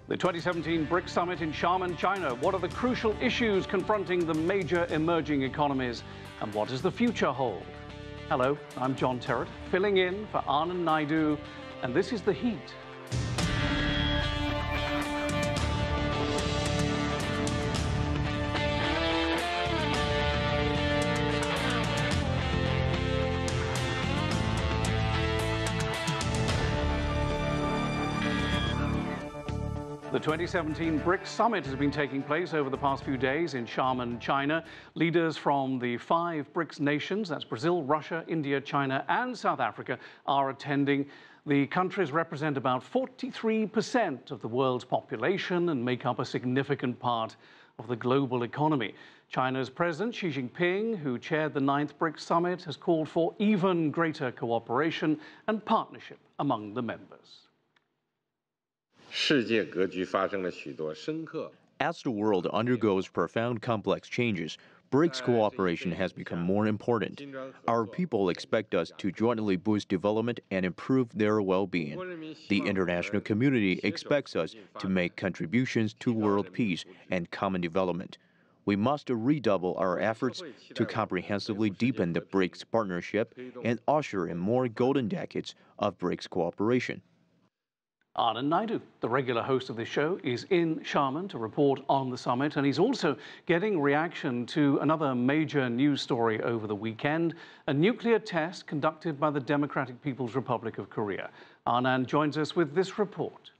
The 2017 BRICS Summit in Xiamen, China. What are the crucial issues confronting the major emerging economies, and what does the future hold? Hello, I'm John Terrett, filling in for Anand Naidoo, and this is The Heat. The 2017 BRICS Summit has been taking place over the past few days in Xiamen, China. Leaders from the 5 BRICS nations, that's Brazil, Russia, India, China, and South Africa, are attending. The countries represent about 43% of the world's population and make up a significant part of the global economy. China's President Xi Jinping, who chaired the 9th BRICS Summit, has called for even greater cooperation and partnership among the members. As the world undergoes profound complex changes, BRICS cooperation has become more important. Our people expect us to jointly boost development and improve their well-being. The international community expects us to make contributions to world peace and common development. We must redouble our efforts to comprehensively deepen the BRICS partnership and usher in more golden decades of BRICS cooperation. Anand Naidoo, the regular host of this show, is in Xiamen to report on the summit, and he's also getting reaction to another major news story over the weekend, a nuclear test conducted by the Democratic People's Republic of Korea. Anand joins us with this report.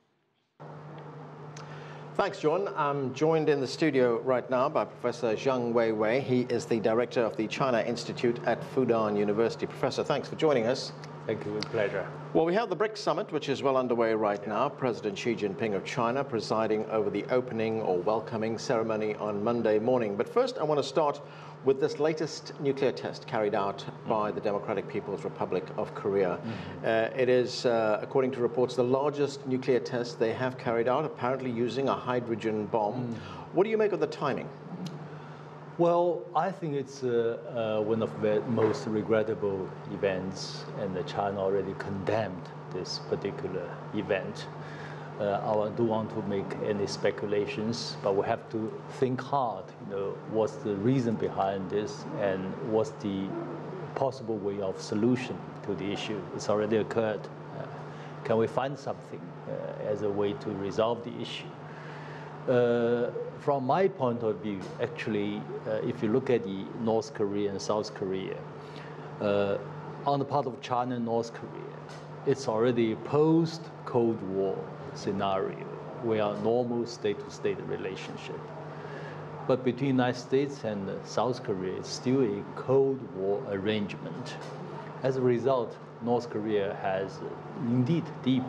Thanks, John. I'm joined in the studio right now by Professor Zhang Weiwei. He is the director of the China Institute at Fudan University. Professor, thanks for joining us. Thank you, with pleasure. Well, we have the BRICS Summit, which is well underway right now. President Xi Jinping of China presiding over the opening or welcoming ceremony on Monday morning. But first, I want to start with this latest nuclear test carried out by the Democratic People's Republic of Korea. It is, according to reports, the largest nuclear test they have carried out, apparently using a hydrogen bomb. What do you make of the timing? Well, I think it's one of the most regrettable events, and China already condemned this particular event. I don't want to make any speculations, but we have to think hard, what's the reason behind this and what's the possible way of solution to the issue. It's already occurred. Can we find something as a way to resolve the issue? From my point of view, actually, if you look at the North Korea and South Korea, on the part of China and North Korea, it's already a post-Cold War scenario where a normal state-to-state relationship. But between the United States and South Korea, it's still a Cold War arrangement. As a result, North Korea has indeed deep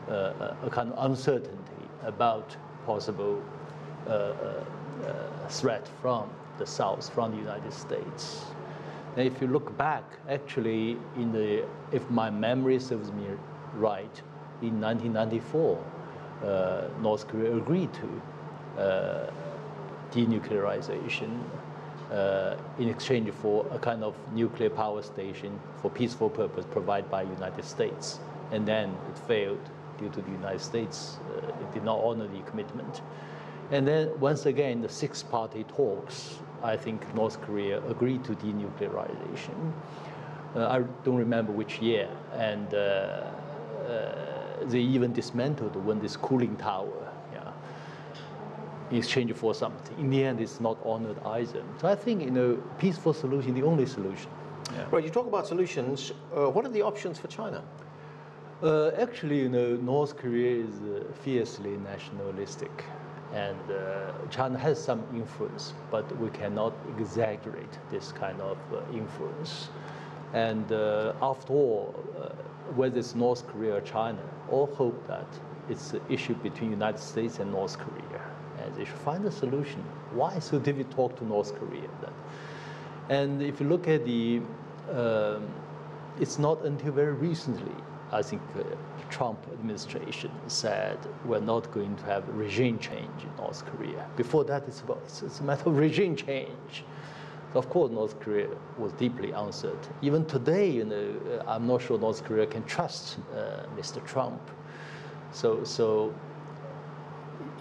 a kind of uncertainty about possible threat from the South, from the United States. And if you look back, actually, if my memory serves me right, in 1994, North Korea agreed to denuclearization in exchange for a kind of nuclear power station for peaceful purpose provided by the United States. And then it failed due to the United States. It did not honor the commitment. And then once again, the 6-party talks, I think North Korea agreed to denuclearization. I don't remember which year. And they even dismantled this cooling tower in exchange for something. In the end, it's not honored either. So I think, peaceful solution, the only solution. Yeah. Right, you talk about solutions. What are the options for China? Actually, North Korea is fiercely nationalistic, and China has some influence, but we cannot exaggerate this kind of influence. And after all, whether it's North Korea or China, all hope that it's an issue between the United States and North Korea, and they should find a solution. Why so did we talk to North Korea then? And if you look at it's not until very recently, I think Trump administration said we're not going to have regime change in North Korea. Before that, it's a matter of regime change. Of course, North Korea was deeply uncertain. Even today, I'm not sure North Korea can trust Mr. Trump. So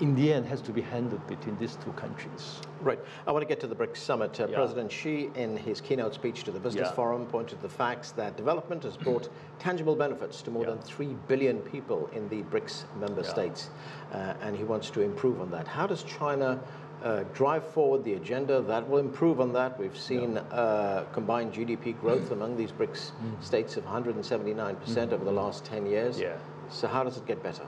in the end, has to be handled between these two countries. Right. I want to get to the BRICS Summit. President Xi, in his keynote speech to the Business Forum, pointed to the facts that development has brought tangible benefits to more than 3 billion people in the BRICS member states, and he wants to improve on that. How does China drive forward the agenda that will improve on that? We've seen combined GDP growth among these BRICS states of 179% over the last 10 years. So how does it get better?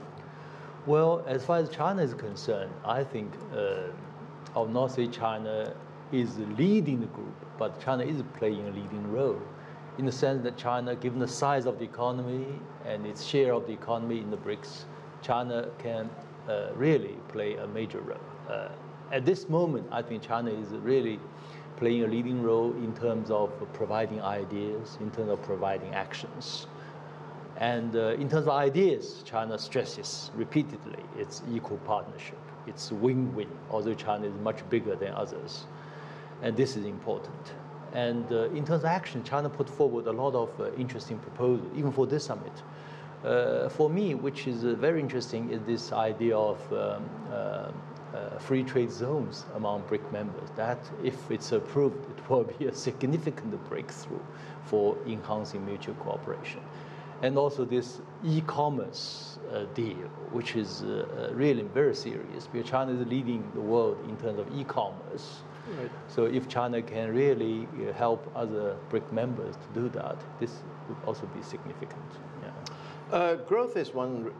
Well, as far as China is concerned, I think I would not say China is leading the group, but China is playing a leading role in the sense that China, given the size of the economy and its share of the economy in the BRICS, China can really play a major role. At this moment, I think China is really playing a leading role in terms of providing ideas, in terms of providing actions. And in terms of ideas, China stresses repeatedly its equal partnership. It's win-win, although China is much bigger than others. And this is important. And in terms of action, China put forward a lot of interesting proposals, even for this summit. For me, which is very interesting, is this idea of free trade zones among BRIC members. That, if it's approved, it will be a significant breakthrough for enhancing mutual cooperation. And also this e-commerce deal, which is really very serious, because China is leading the world in terms of e-commerce. Right. So if China can really help other BRIC members to do that, this would also be significant. Growth is one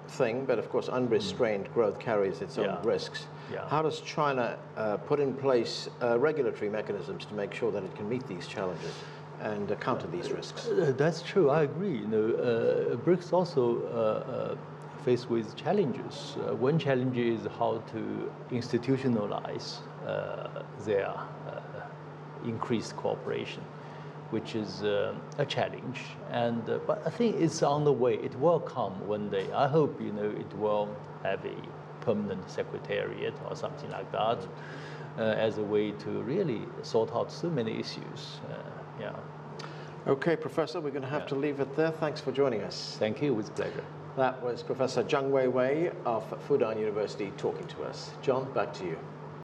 thing, but of course unrestrained growth carries its own risks. How does China put in place regulatory mechanisms to make sure that it can meet these challenges and counter these risks? That's true. I agree. BRICS also faced with challenges. One challenge is how to institutionalize their increased cooperation, which is a challenge. And but I think it's on the way. It will come one day. I hope it will have a permanent secretariat or something like that, as a way to really sort out so many issues. Okay, Professor, we're going to have to leave it there. Thanks for joining us. Thank you. It was a pleasure. That was Professor Zhang Weiwei of Fudan University talking to us. John, back to you.